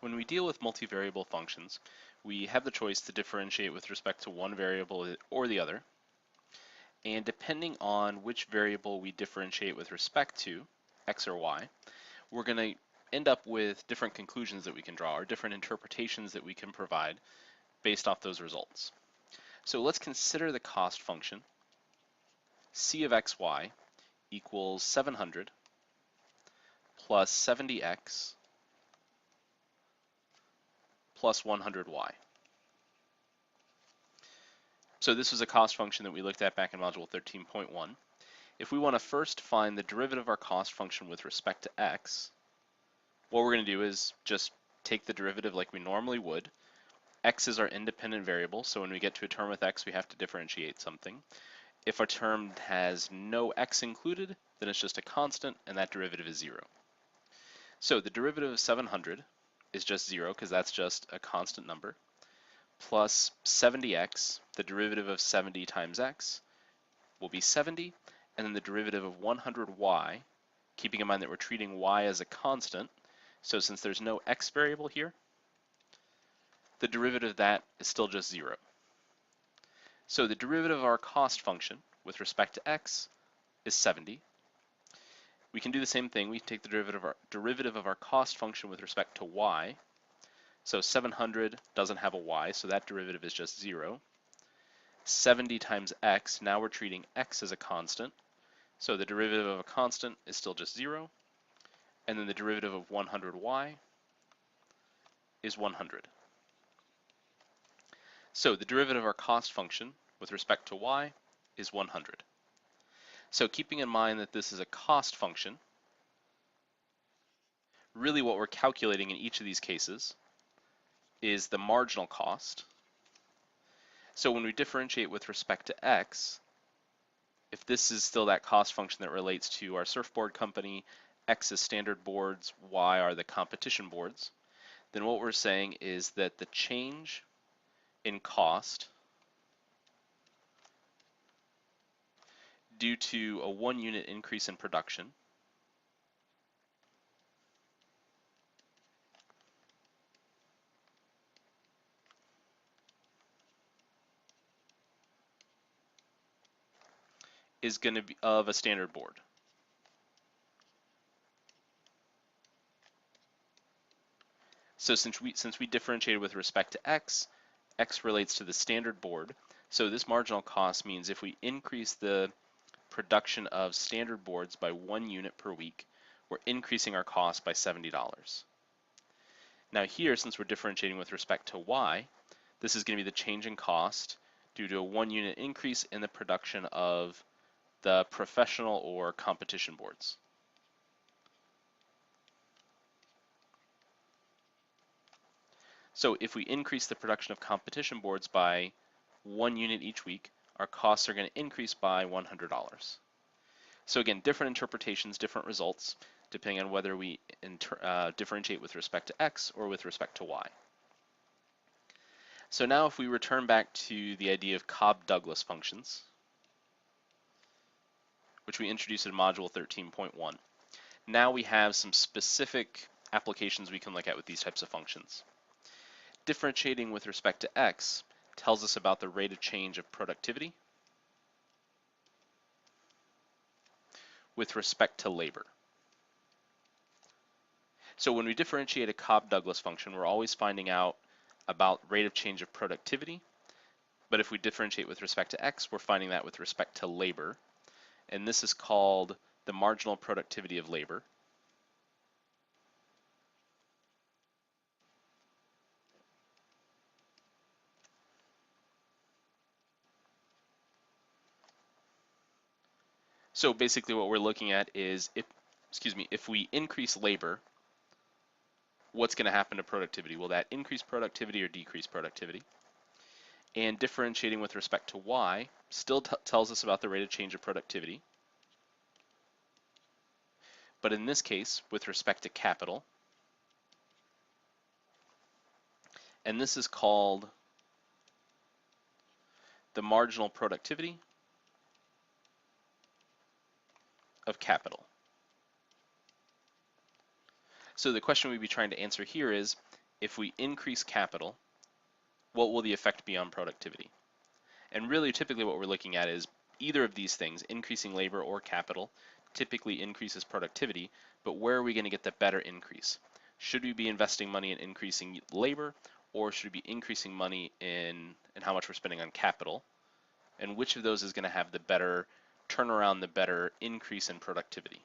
When we deal with multivariable functions, we have the choice to differentiate with respect to one variable or the other. And depending on which variable we differentiate with respect to, x or y, we're going to end up with different conclusions that we can draw or different interpretations that we can provide based off those results. So let's consider the cost function. C of xy equals 700 plus 70x plus 100y. So this was a cost function that we looked at back in module 13.1. If we want to first find the derivative of our cost function with respect to x, what we're going to do is just take the derivative like we normally would. X is our independent variable, so when we get to a term with x, we have to differentiate something. If a term has no x included, then it's just a constant, and that derivative is 0. So the derivative of 700 is just 0, because that's just a constant number, plus 70x, the derivative of 70 times x, will be 70, and then the derivative of 100y, keeping in mind that we're treating y as a constant, so since there's no x variable here, the derivative of that is still just 0. So the derivative of our cost function with respect to x is 70. We can do the same thing. We take the derivative of our cost function with respect to y. So 700 doesn't have a y, so that derivative is just 0. 70 times x, now we're treating x as a constant. So the derivative of a constant is still just 0. And then the derivative of 100y is 100. So the derivative of our cost function with respect to y is 100. So keeping in mind that this is a cost function, really what we're calculating in each of these cases is the marginal cost. So when we differentiate with respect to x, if this is still that cost function that relates to our surfboard company, x is standard boards, y are the competition boards, then what we're saying is that the change in cost due to a 1 unit increase in production is going to be of a standard board. So since we differentiated with respect to x, x relates to the standard board. So this marginal cost means if we increase the production of standard boards by 1 unit per week, we're increasing our cost by $70. Now here, since we're differentiating with respect to y, this is going to be the change in cost due to a 1 unit increase in the production of the professional or competition boards. So if we increase the production of competition boards by 1 unit each week, our costs are going to increase by $100. So again, different interpretations, different results, depending on whether we differentiate with respect to x or with respect to y. So now if we return back to the idea of Cobb-Douglas functions, which we introduced in module 13.1, now we have some specific applications we can look at with these types of functions. Differentiating with respect to x tells us about the rate of change of productivity with respect to labor. So when we differentiate a Cobb-Douglas function, we're always finding out about rate of change of productivity, but if we differentiate with respect to x, we're finding that with respect to labor, and this is called the marginal productivity of labor. So basically what we're looking at is if we increase labor, what's going to happen to productivity? Will that increase productivity or decrease productivity? And differentiating with respect to y still tells us about the rate of change of productivity. But in this case, with respect to capital, and this is called the marginal productivity of capital. So the question we'd be trying to answer here is, if we increase capital, what will the effect be on productivity? And really, typically what we're looking at is either of these things, increasing labor or capital, typically increases productivity, but where are we going to get the better increase? Should we be investing money in increasing labor, or should we be increasing money in how much we're spending on capital? And which of those is going to have the better turnaround, the better increase in productivity?